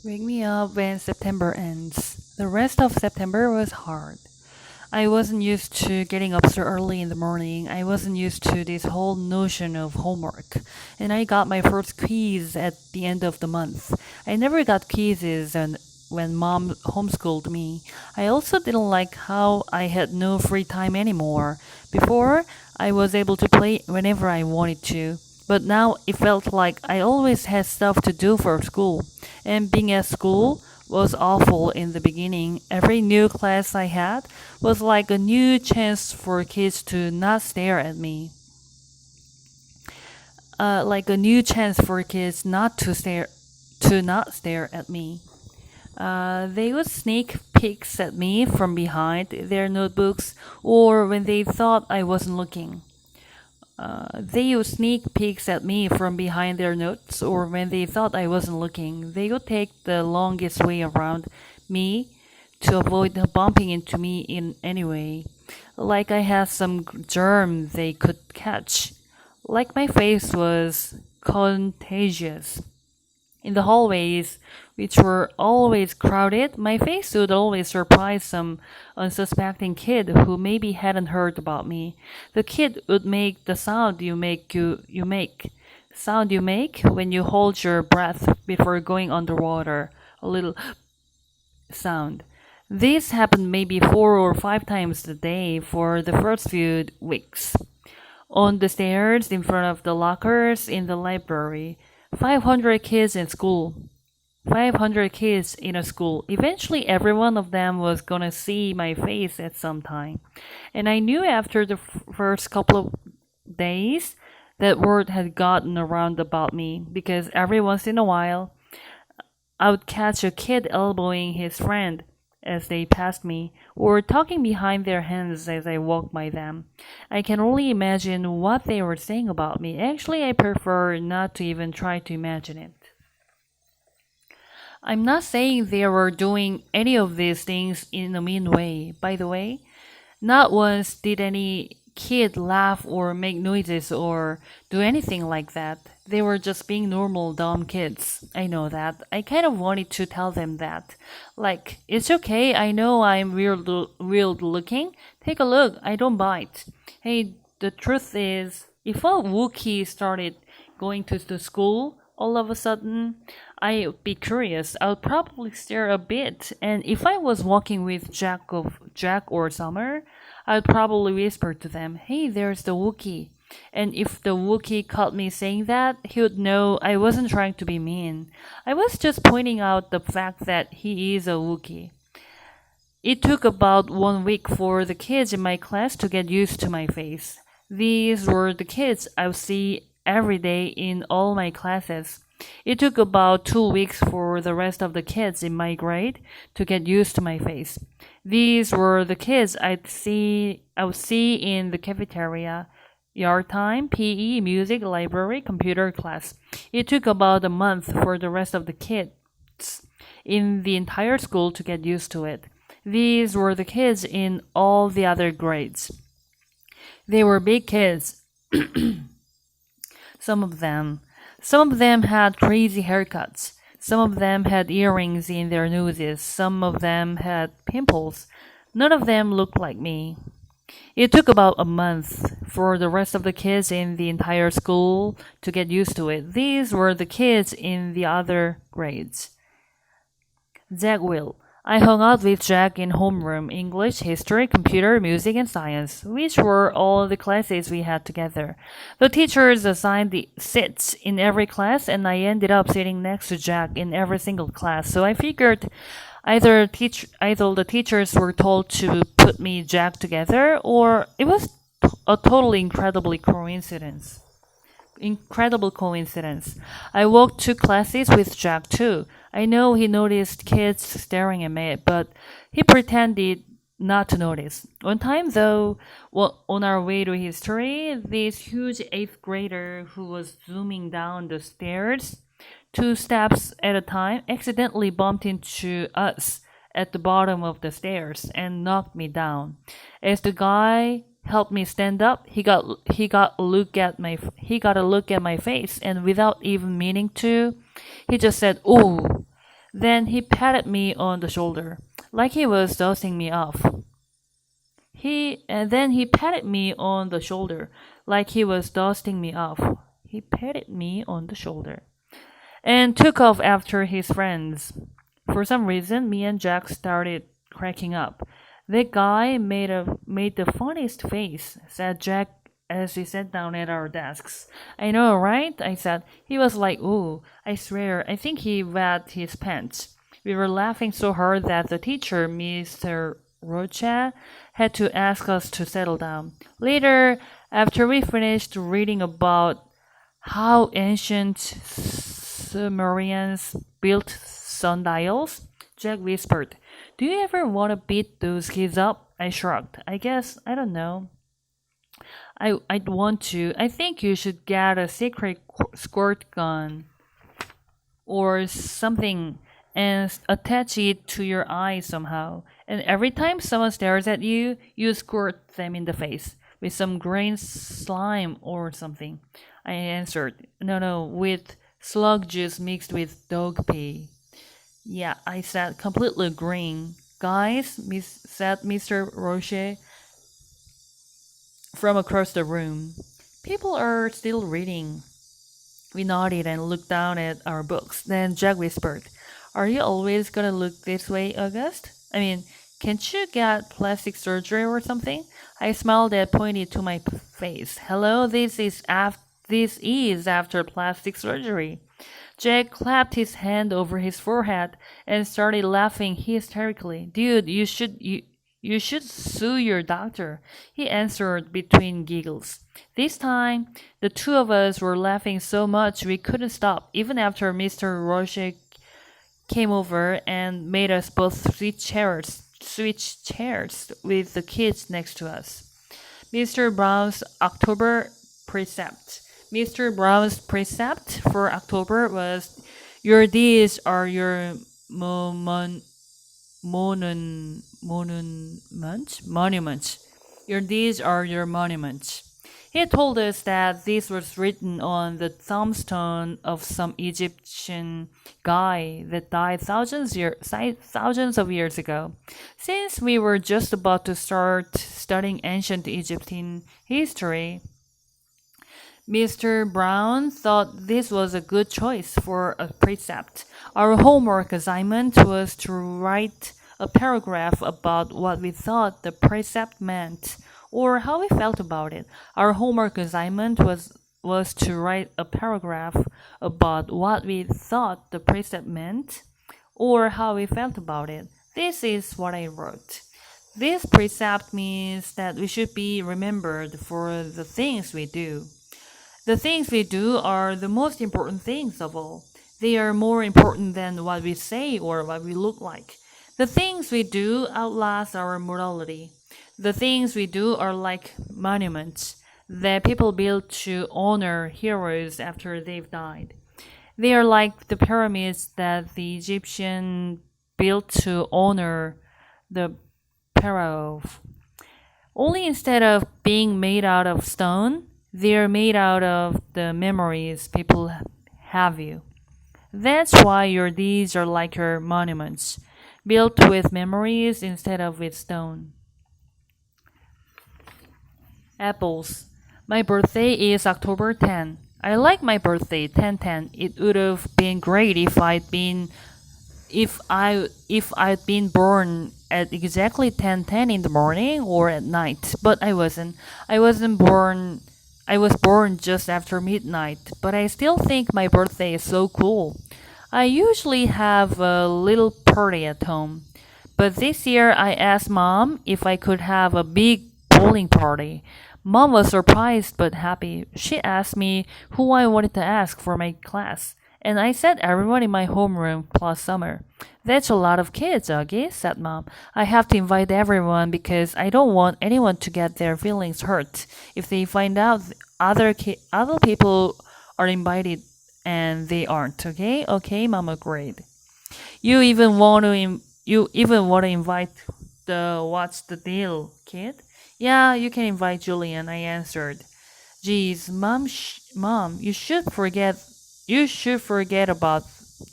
Wake me up when September ends. The rest of September was hard. I wasn't used to getting up so early in the morning. I wasn't used to this whole notion of homework. And I got my first quiz at the end of the month. I never got quizzes when mom homeschooled me. I also didn't like how I had no free time anymore. Before, I was able to play whenever I wanted to. But now it felt like I always had stuff to do for school. And being at school was awful in the beginning. Every new class I had was like a new chance for kids to not stare at me. Like a new chance for kids not stare at me. They would sneak peeks at me from behind their notebooks or when they thought I wasn't looking. They would sneak peeks at me from behind their notes, or when they thought I wasn't looking, they would take the longest way around me to avoid bumping into me in any way. Like I had some germ they could catch. Like my face was contagious. In the hallways, which were always crowded, my face would always surprise some unsuspecting kid who maybe hadn't heard about me. The kid would make the sound you make when you hold your breath before going underwater. A little sound. This happened maybe 4 or 5 times a day for the first few weeks. On the stairs in front of the lockers in the library. 500 kids in school. 500 kids in a school. Eventually, every one of them was gonna see my face at some time. And I knew after the first couple of days that word had gotten around about me because every once in a while, I would catch a kid elbowing his friend as they passed me, or talking behind their hands as I walked by them. I can only imagine what they were saying about me. Actually, I prefer not to even try to imagine it. I'm not saying they were doing any of these things in a mean way. By the way, not once did any kid laugh or make noises or do anything like that. They were just being normal, dumb kids. I know that. I kind of wanted to tell them that. Like, it's okay, I know I'm weird looking. Take a look, I don't bite. Hey, the truth is, if a Wookiee started going to the school all of a sudden, I'd be curious. I would probably stare a bit. And if I was walking with Jack or Summer, I'd probably whisper to them, hey, there's the Wookiee. And if the Wookiee caught me saying that, he would know I wasn't trying to be mean. I was just pointing out the fact that he is a Wookiee. It took about 1 week for the kids in my class to get used to my face. These were the kids I would see every day in all my classes. It took about 2 weeks for the rest of the kids in my grade to get used to my face. These were the kids I would see in the cafeteria, yard time, PE, music, library, computer class. It took about a month for the rest of the kids in the entire school to get used to it. These were the kids in all the other grades. They were big kids. Some of them had crazy haircuts. Some of them had earrings in their noses. Some of them had pimples. None of them looked like me. It took about a month for the rest of the kids in the entire school to get used to it. These were the kids in the other grades. Jack Will. I hung out with Jack in homeroom, English, history, computer, music, and science, which were all the classes we had together. The teachers assigned the seats in every class, and I ended up sitting next to Jack in every single class. So I figured either the teachers were told to put me and Jack together, or it was a totally incredible coincidence. I walked 2 classes with Jack too. I know he noticed kids staring at me, but he pretended not to notice. One time though, on our way to history, this huge 8th grader who was zooming down the stairs 2 steps at a time accidentally bumped into us at the bottom of the stairs and knocked me down. As the guy helped me stand up, he got a look at my face, and without even meaning to, he just said, "Oh." Then he patted me on the shoulder, like he was dusting me off. Then he patted me on the shoulder, like he was dusting me off. He patted me on the shoulder, and took off after his friends. For some reason, me and Jack started cracking up. "That guy made the funniest face," said Jack as we sat down at our desks. "I know, right?" I said. "He was like, ooh, I swear, I think he wet his pants." We were laughing so hard that the teacher, Mr. Rocha, had to ask us to settle down. Later, after we finished reading about how ancient Sumerians built sundials, Jack whispered, "Do you ever want to beat those kids up?" I shrugged. "I guess, I don't know. I'd want to. I think you should get a secret squirt gun or something and attach it to your eye somehow. And every time someone stares at you, you squirt them in the face with some green slime or something." I answered, No, with slug juice mixed with dog pee." "Yeah," I said, completely agreeing. "Guys," said Mr. Roche from across the room, "people are still reading." We nodded and looked down at our books. Then Jack whispered, "Are you always gonna look this way, August? I mean, can't you get plastic surgery or something?" I smiled and pointed to my face. "Hello, this is after plastic surgery." Jack clapped his hand over his forehead and started laughing hysterically. "Dude, you should sue your doctor," he answered between giggles. This time, the two of us were laughing so much we couldn't stop, even after Mr. Roche came over and made us both switch chairs with the kids next to us. Mr. Brown's precept for October was, "Your deeds are your monuments. Your deeds are your monuments." He told us that this was written on the tombstone of some Egyptian guy that died thousands of years ago. Since we were just about to start studying ancient Egyptian history, Mr. Brown thought this was a good choice for a precept. Our homework assignment was to write a paragraph about what we thought the precept meant, or how we felt about it. Our homework assignment was to write a paragraph about what we thought the precept meant, or how we felt about it. This is what I wrote. "This precept means that we should be remembered for the things we do. The things we do are the most important things of all. They are more important than what we say or what we look like. The things we do outlast our morality. The things we do are like monuments that people build to honor heroes after they've died. They are like the pyramids that the Egyptians built to honor the pharaoh. Only instead of being made out of stone, they are made out of the memories people have you. That's why your deeds are like your monuments, built with memories instead of with stone." Apples. My birthday is October 10. I like my birthday, 10/10. It would have been great if I'd been born at exactly 10:10 in the morning or at night, but I wasn't. I was born just after midnight, but I still think my birthday is so cool. I usually have a little party at home, but this year I asked Mom if I could have a big bowling party. Mom was surprised but happy. She asked me who I wanted to ask for my class, and I said everyone in my homeroom plus Summer. "That's a lot of kids, Augie," said Mom. "I have to invite everyone because I don't want anyone to get their feelings hurt if they find out other people are invited and they aren't, okay?" "Okay," Mom agreed. You even want to invite the what's the deal kid?" "Yeah, you can invite Julian," I answered. "Geez, Mom, you should forget about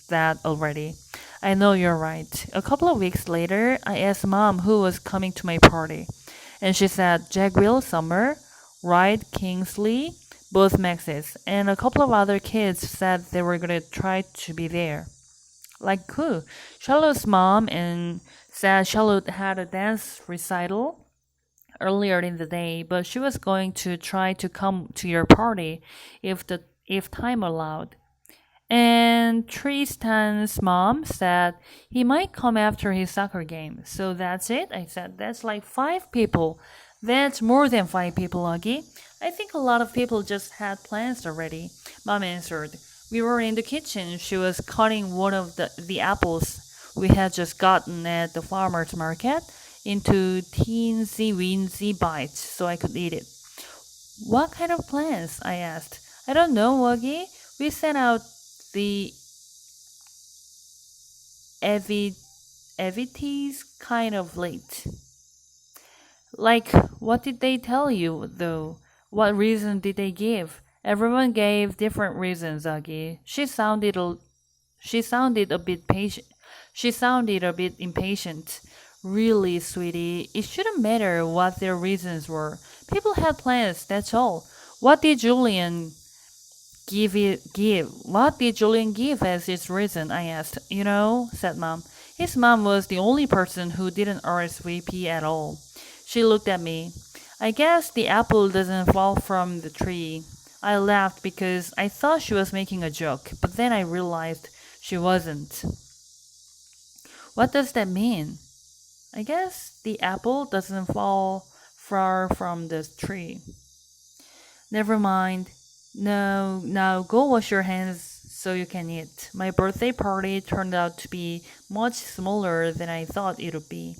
that already." I know you're right. A couple of weeks later, I asked Mom who was coming to my party. And she said Jack Will, Summer, Wright, Kingsley, both Maxes, and a couple of other kids said they were going to try to be there. Like who? Charlotte's mom and said Charlotte had a dance recital earlier in the day, but she was going to try to come to your party if time allowed. And Tristan's mom said he might come after his soccer game. So that's it? I said, that's like 5 people. That's more than 5 people, Augie. I think a lot of people just had plans already. Mom answered. We were in the kitchen. She was cutting one of the apples we had just gotten at the farmer's market into teensy weensy bites so I could eat it. What kind of plans? I asked. I don't know, Augie. We sent out the evities kind of late. Like, what did they tell you, though? What reason did they give? Everyone gave different reasons, Augie. She sounded a bit patient. She sounded a bit impatient. Really, sweetie, it shouldn't matter what their reasons were. People had plans, that's all. What did Julian give? What did Julian give as his reason? I asked. You know, said Mom. His mom was the only person who didn't RSVP at all. She looked at me. I guess the apple doesn't fall from the tree. I laughed because I thought she was making a joke, but then I realized she wasn't. What does that mean? I guess the apple doesn't fall far from the tree. Never mind. No, now go wash your hands so you can eat. My birthday party turned out to be much smaller than I thought it would be.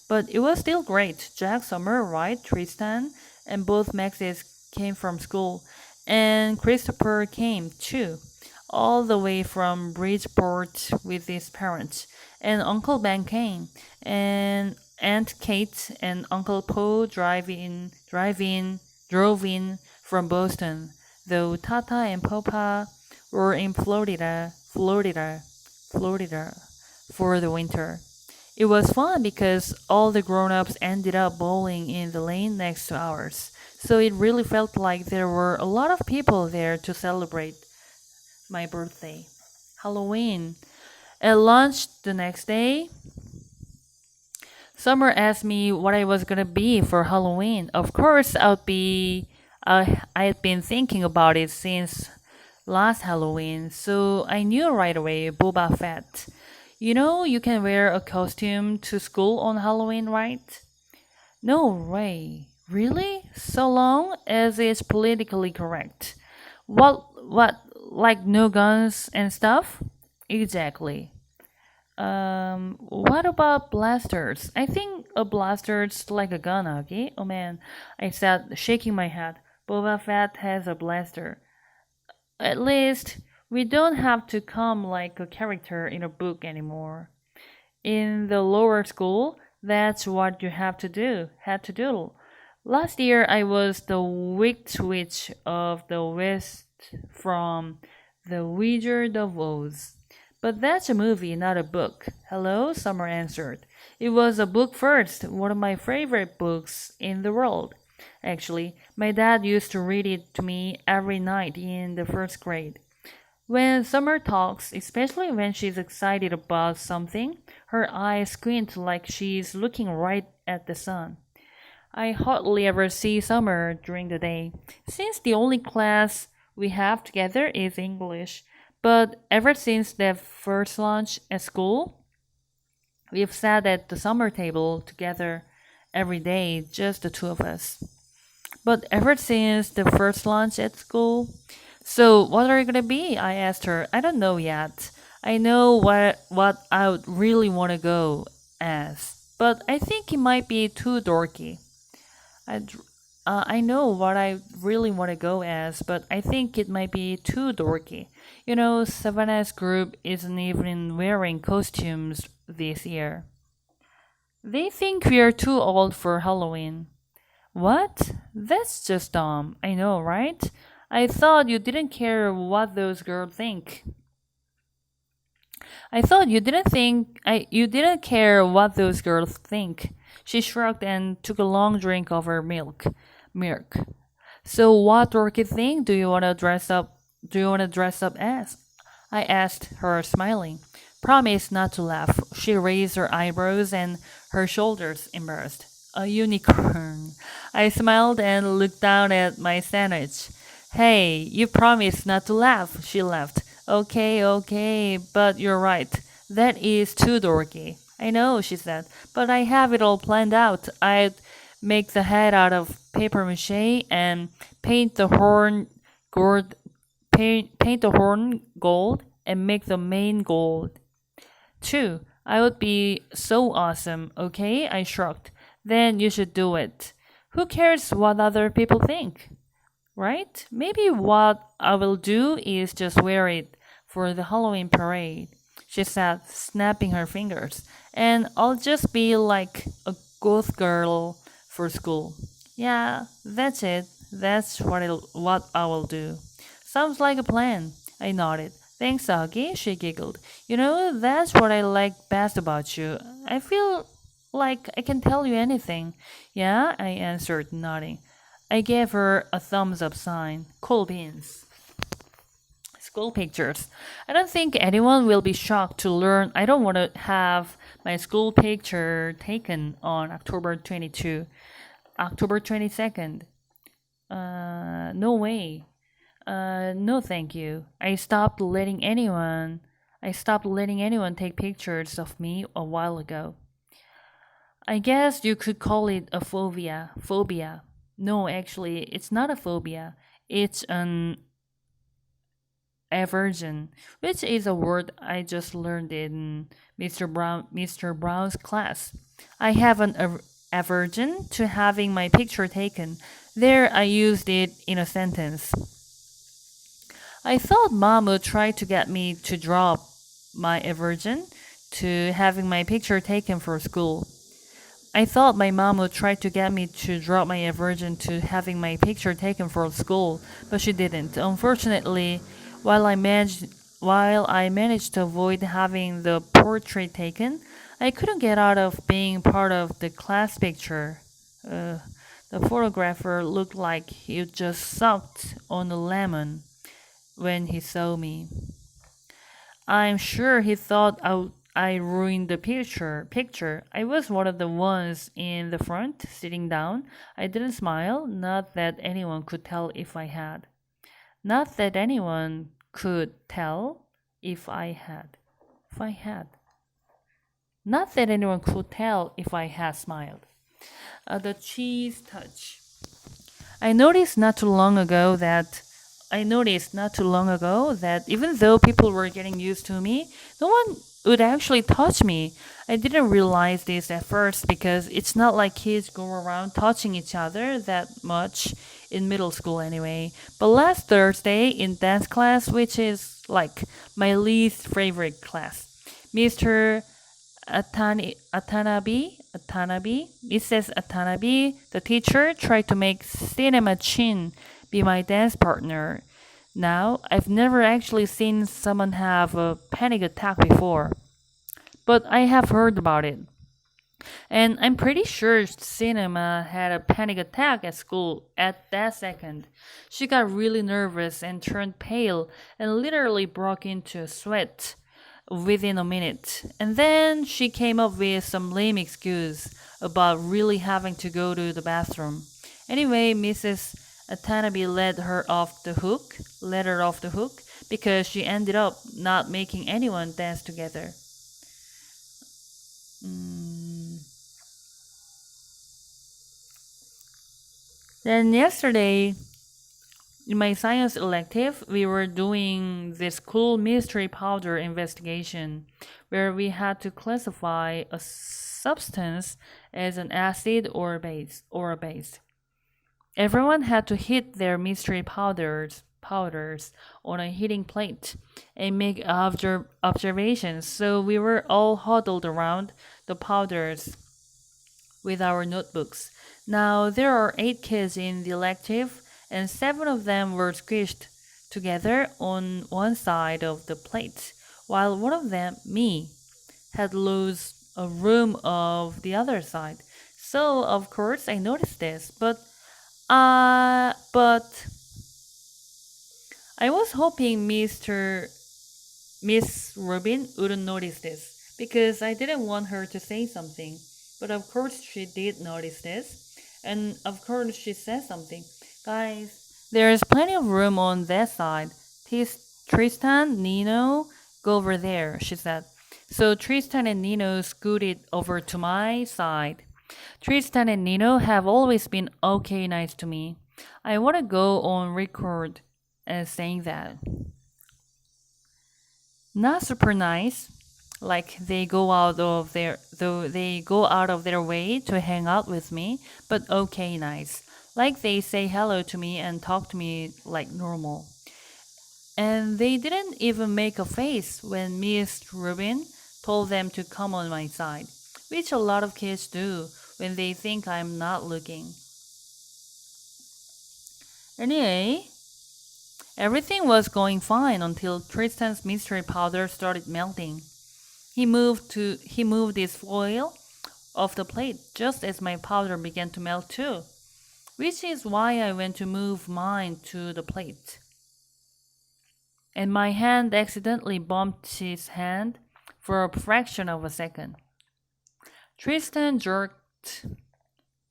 But it was still great. Jack, Summer, Wright, Tristan, and both Maxes came from school. And Christopher came too, all the way from Bridgeport with his parents. And Uncle Ben came. And Aunt Kate and Uncle Paul drove in from Boston, though Tata and Papa were in Florida for the winter. It was fun because all the grown-ups ended up bowling in the lane next to ours. So it really felt like there were a lot of people there to celebrate my birthday. Halloween. At lunch the next day, Summer asked me what I was gonna be for Halloween. Of course, I'd been thinking about it since last Halloween, so I knew right away Boba Fett. You know, you can wear a costume to school on Halloween, right? No way. Really? So long as it's politically correct. Like no guns and stuff? Exactly. What about blasters? I think a blaster's like a gun, okay? Oh man, I said, shaking my head. Boba Fett has a blaster. At least, we don't have to come like a character in a book anymore. In the lower school, that's what you had to do. Last year, I was the Wicked Witch of the West from The Wizard of Oz. But that's a movie, not a book. Hello, Summer answered. It was a book first, one of my favorite books in the world. Actually, my dad used to read it to me every night in the first grade. When Summer talks, especially when she's excited about something, her eyes squint like she's looking right at the sun. I hardly ever see Summer during the day, since the only class we have together is English. But ever since that first lunch at school, we've sat at the summer table together every day, just the two of us. But ever since the first lunch at school, so what are you gonna be? I asked her. I don't know yet. I know what I would really want to go as, but I think it might be too dorky. I I know what I really want to go as, but I think it might be too dorky. You know, Savannah's group isn't even wearing costumes this year. They think we are too old for Halloween. What? That's just dumb. I know, right? I thought you didn't care what those girls think. I thought you didn't care what those girls think. She shrugged and took a long drink of her milk. So what dorky thing do you want to dress up? Do you want to dress up as? I asked her, smiling. Promise not to laugh. She raised her eyebrows and her shoulders embarrassed. A unicorn. I smiled and looked down at my sandwich. Hey, you promised not to laugh, she laughed. Okay, but you're right. That is too dorky. I know, she said, but I have it all planned out. I'd make the head out of paper mache and paint the horn gold and make the mane gold. Too. I would be so awesome, okay? I shrugged. Then you should do it. Who cares what other people think? Right? Maybe what I will do is just wear it for the Halloween parade, she said, snapping her fingers. And I'll just be like a goth girl for school. Yeah, that's it. That's what I will do. Sounds like a plan. I nodded. Thanks, Augie, she giggled. You know, that's what I like best about you. I feel like I can tell you anything. Yeah, I answered, nodding. I gave her a thumbs up sign. Cool beans. School pictures. I don't think anyone will be shocked to learn I don't want to have my school picture taken on October 22nd. No way. No thank you. I stopped letting anyone take pictures of me a while ago. I guess you could call it a phobia. No, actually, it's not a phobia. It's an aversion, which is a word I just learned in Mr. Brown's class. I have an aversion to having my picture taken. There, I used it in a sentence. I thought Mom would try to get me to drop my aversion to having my picture taken for school. I thought my mom would try to get me to drop my aversion to having my picture taken for school, but she didn't. Unfortunately, while I managed to avoid having the portrait taken, I couldn't get out of being part of the class picture. The photographer looked like he just sucked on a lemon when he saw me. I'm sure he thought I ruined the picture. I was one of the ones in the front, sitting down. I didn't smile, not that anyone could tell if I had. Not that anyone could tell if I had. Not that anyone could tell if I had smiled. The cheese touch. I noticed not too long ago that even though people were getting used to me, no one would actually touch me. I didn't realize this at first because it's not like kids go around touching each other that much in middle school anyway. But last Thursday in dance class, which is like my least favorite class, Mr. Mrs. Atanabe, the teacher, tried to make Cinema Chin be my dance partner. Now, I've never actually seen someone have a panic attack before, but I have heard about it. And I'm pretty sure Cinema had a panic attack at school at that second. She got really nervous and turned pale and literally broke into a sweat within a minute. And then she came up with some lame excuse about really having to go to the bathroom. Anyway, Mrs. Atanabe let her off the hook because she ended up not making anyone dance together. Then yesterday, in my science elective, we were doing this cool mystery powder investigation where we had to classify a substance as an acid or a base. Everyone had to hit their mystery powders on a heating plate and make observations. So we were all huddled around the powders with our notebooks. Now there are 8 kids in the elective, and 7 of them were squished together on one side of the plate, while one of them, me, had lost a room of the other side. So of course I noticed this, but I was hoping Miss Rubin wouldn't notice this because I didn't want her to say something. But of course she did notice this, and of course she said something. Guys, there's plenty of room on that side. Tristan, Nino, go over there, she said. So Tristan and Nino scooted over to my side. Tristan and Nino have always been okay nice to me. I want to go on record as saying that. Not super nice, like they go out of their way to hang out with me, but okay nice. Like they say hello to me and talk to me like normal. And they didn't even make a face when Miss Rubin told them to come on my side, which a lot of kids do when they think I'm not looking. Anyway, everything was going fine until Tristan's mystery powder started melting. He moved his foil off the plate just as my powder began to melt too, which is why I went to move mine to the plate. And my hand accidentally bumped his hand for a fraction of a second. Tristan jerked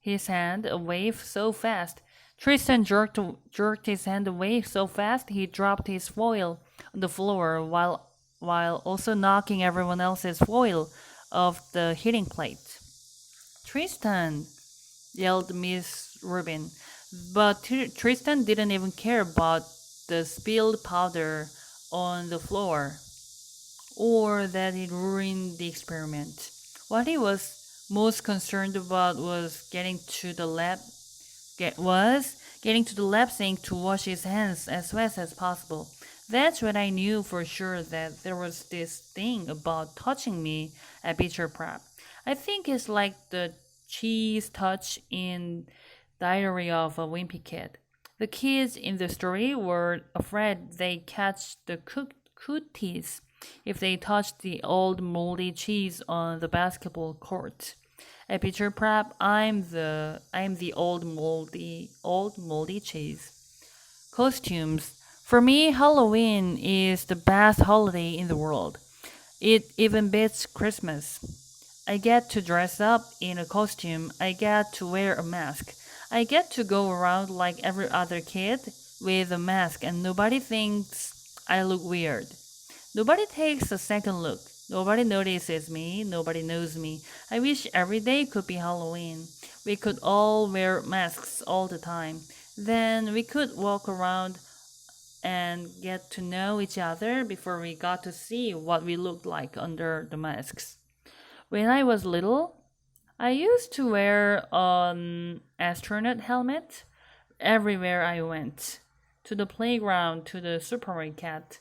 his hand away so fast. Jerked his hand away so fast he dropped his foil on the floor while also knocking everyone else's foil off the heating plate. Tristan, yelled Miss Rubin, but Tristan didn't even care about the spilled powder on the floor or that it ruined the experiment. What he was most concerned about was getting to the lab sink to wash his hands as fast as possible. That's when I knew for sure that there was this thing about touching me at beecher prep. I think it's like the cheese touch in Diary of a Wimpy Kid. The kids in the story were afraid they'd catch the cooties if they touched the old moldy cheese on the basketball court. At beecher prep, I'm the old moldy cheese. Costumes. For me, Halloween is the best holiday in the world. It even beats Christmas. I get to dress up in a costume. I get to wear a mask. I get to go around like every other kid with a mask and nobody thinks I look weird. Nobody takes a second look. Nobody notices me. Nobody knows me. I wish every day could be Halloween. We could all wear masks all the time. Then we could walk around and get to know each other before we got to see what we looked like under the masks. When I was little, I used to wear an astronaut helmet everywhere I went. To the playground, to the supermarket,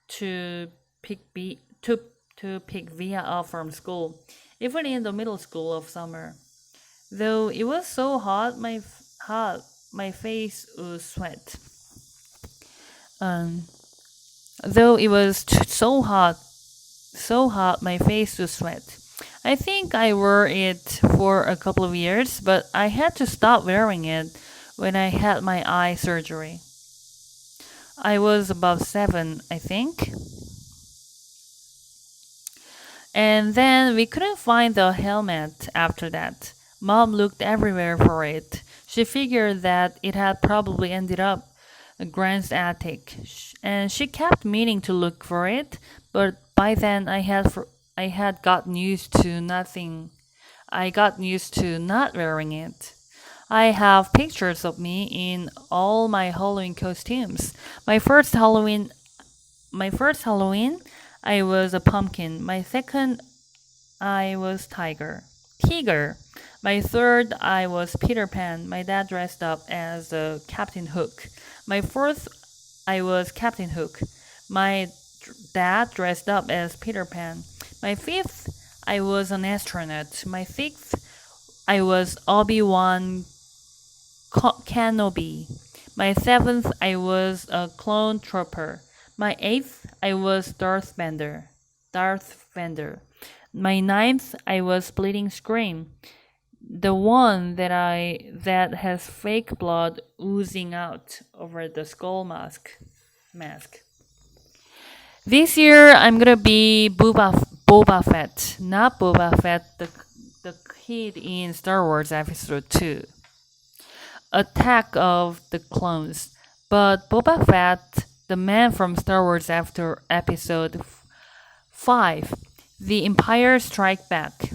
to pick Via up from school, even in the middle school of summer. Though it was so hot, my face would sweat. Though it was so hot, my face would sweat. I think I wore it for a couple of years, but I had to stop wearing it when I had my eye surgery. I was about 7, I think. And then we couldn't find the helmet after that. Mom looked everywhere for it. She figured that it had probably ended up in Grant's attic, and she kept meaning to look for it, but by then I had gotten used to nothing. I got used to not wearing it. I have pictures of me in all my Halloween costumes. My first Halloween, I was a pumpkin. My second, I was Tiger. My third, I was Peter Pan. My dad dressed up as Captain Hook. My fourth, I was Captain Hook. My dad dressed up as Peter Pan. My fifth, I was an astronaut. My sixth, I was Obi-Wan Kenobi. My seventh, I was a clone trooper. My eighth, I was Darth Vader. Darth Vader. My ninth, I was bleeding scream. The one that has fake blood oozing out over the skull mask. This year I'm gonna be Boba Fett, not Boba Fett, the kid in Star Wars Episode 2, Attack of the Clones, but Boba Fett, the man from Star Wars after Episode 5, The Empire Strikes Back.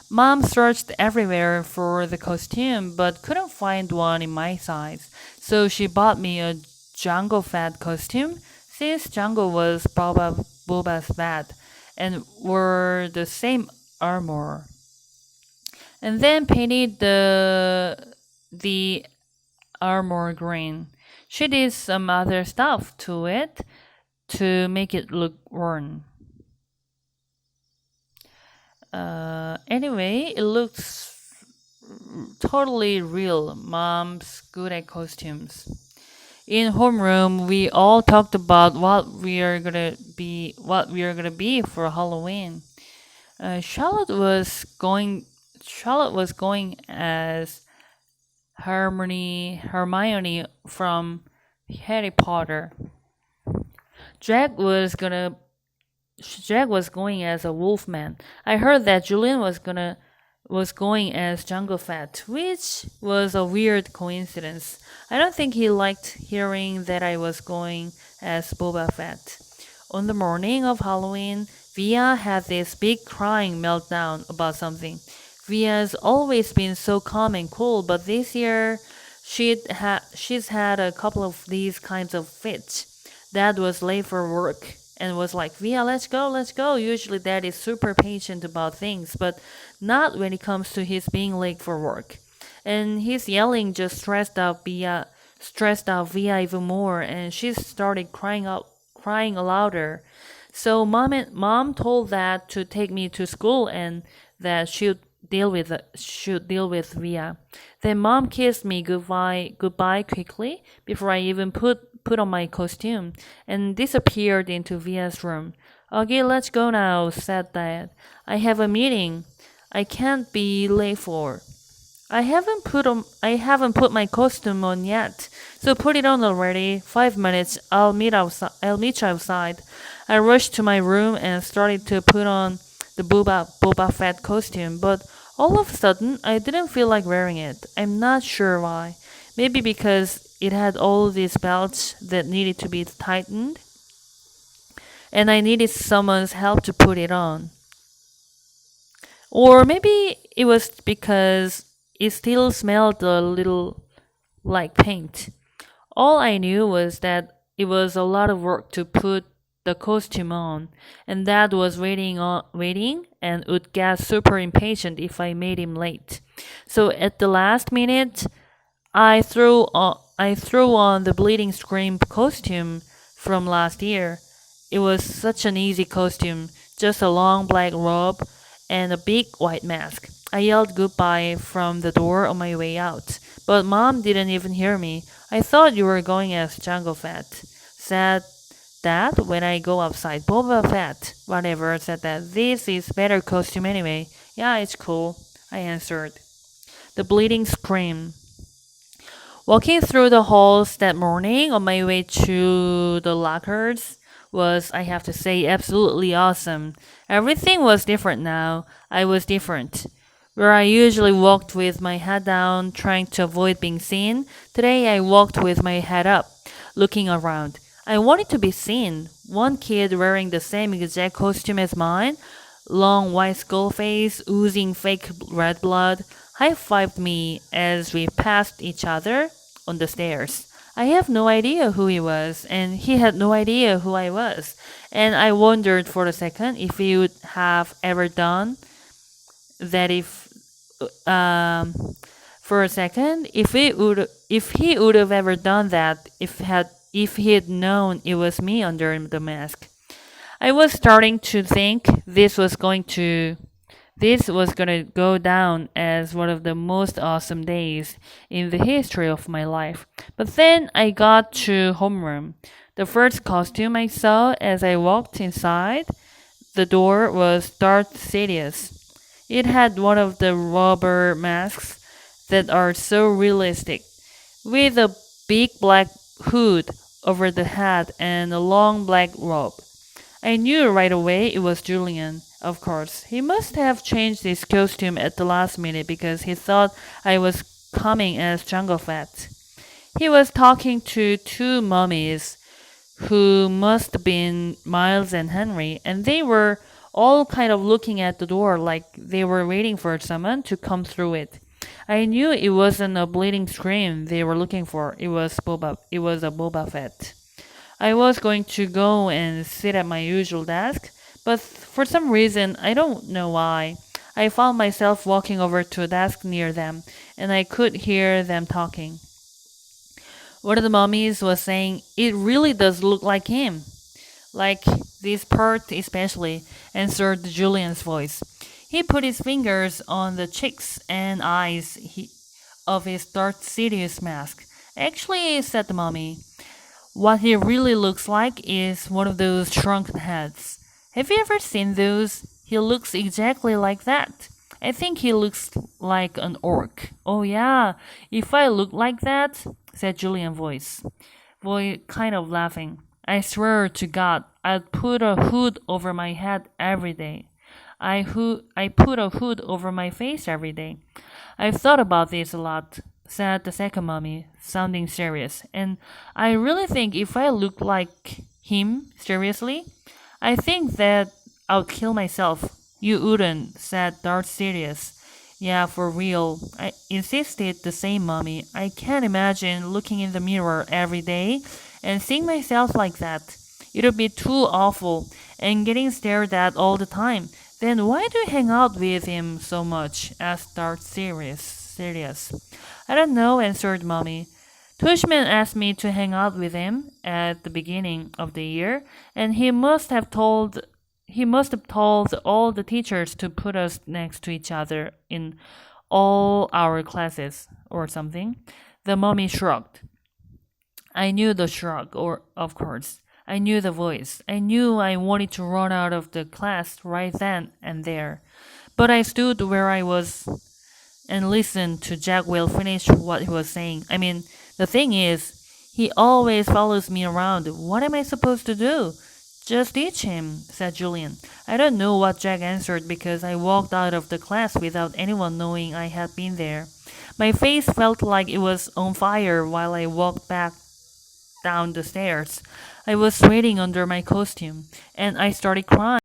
Mom searched everywhere for the costume but couldn't find one in my size, so she bought me a Jango Fett costume since Jango was Boba's dad and wore the same armor. And then painted the armor green. She did some other stuff to it to make it look worn. Anyway, it looks totally real. Mom's good at costumes. In homeroom, we all talked about what we are gonna be for Halloween. Charlotte was going as Hermione from Harry Potter. Jack was going as a wolfman. I heard that Julian was going as Jango Fett, which was a weird coincidence. I don't think he liked hearing that I was going as Boba Fett. On the morning of Halloween, Via had this big crying meltdown about something. Via's always been so calm and cool, but this year she's had a couple of these kinds of fits. Dad was late for work and was like, Via, let's go. Usually Dad is super patient about things, but not when it comes to his being late for work. And his yelling just stressed out Via even more, and she started crying louder. So mom told Dad to take me to school and that should deal with Via. Then Mom kissed me goodbye quickly before I even put on my costume and disappeared into Via's room. Okay, let's go now, said Dad. I have a meeting I can't be late for. I haven't put my costume on yet, so put it on already. 5 minutes. I'll meet you outside. I rushed to my room and started to put on the Boba Fett costume, but all of a sudden I didn't feel like wearing it. I'm not sure why. Maybe because it had all these belts that needed to be tightened, and I needed someone's help to put it on. Or maybe it was because it still smelled a little like paint. All I knew was that it was a lot of work to put the costume on, and Dad was waiting and would get super impatient if I made him late. So at the last minute, I threw on the Bleeding Scream costume from last year. It was such an easy costume, just a long black robe and a big white mask. I yelled goodbye from the door on my way out, but Mom didn't even hear me. I thought you were going as Jango Fett, said Dad when I go outside. Boba Fett, whatever, said Dad. This is better costume anyway. Yeah, it's cool, I answered. The Bleeding Scream. Walking through the halls that morning on my way to the lockers was, I have to say, absolutely awesome. Everything was different now. I was different. Where I usually walked with my head down, trying to avoid being seen, today I walked with my head up, looking around. I wanted to be seen. One kid wearing the same exact costume as mine, long white skull face, oozing fake red blood, high-fived me as we passed each other on the stairs. I have no idea who he was, and he had no idea who I was. And I wondered for a second if he would have ever done that if he would have ever done that if he had known it was me under the mask. I was starting to think this was going to go down as one of the most awesome days in the history of my life. But then I got to homeroom. The first costume I saw as I walked inside the door was Darth Sidious. It had one of the rubber masks that are so realistic, with a big black hood over the head and a long black robe. I knew right away it was Julian, of course. He must have changed his costume at the last minute because he thought I was coming as Jungle Fett. He was talking to two mummies who must have been Miles and Henry, and they were all kind of looking at the door like they were waiting for someone to come through it. I knew it wasn't a bleeding scream they were looking for. It was a Boba Fett. I was going to go and sit at my usual desk, but for some reason, I don't know why, I found myself walking over to a desk near them, and I could hear them talking. One of the mummies was saying, "It really does look like him." Like this part especially, answered Julian's voice. He put his fingers on the cheeks and eyes of his Darth Sidious mask. "Actually," said the mummy, "what he really looks like is one of those shrunken heads. Have you ever seen those? He looks exactly like that. I think he looks like an orc." "Oh yeah, if I look like that," said Julian's voice kind of laughing, "I swear to God, I'd put a hood over my head every day. I put a hood over my face every day. I've thought about this a lot," said the second mummy, sounding serious. "And I really think if I looked like him, seriously, I think that I'd kill myself." "You wouldn't," said Darth Sidious. "Yeah, for real," I insisted the same mummy. "I can't imagine looking in the mirror every day and seeing myself like that. It'd be too awful, and getting stared at all the time. Then why do you hang out with him so much?" asked Darth Sidious. "I don't know," answered Mommy. "Tushman asked me to hang out with him at the beginning of the year, and he must have told all the teachers to put us next to each other in all our classes or something." The mummy shrugged. I knew the shrug, of course. I knew the voice. I knew I wanted to run out of the class right then and there. But I stood where I was and listened to Jack Will finish what he was saying. I mean, the thing is, he always follows me around. What am I supposed to do? "Just teach him," said Julian. I don't know what Jack answered because I walked out of the class without anyone knowing I had been there. My face felt like it was on fire while I walked back down the stairs. I was sweating under my costume, and I started crying.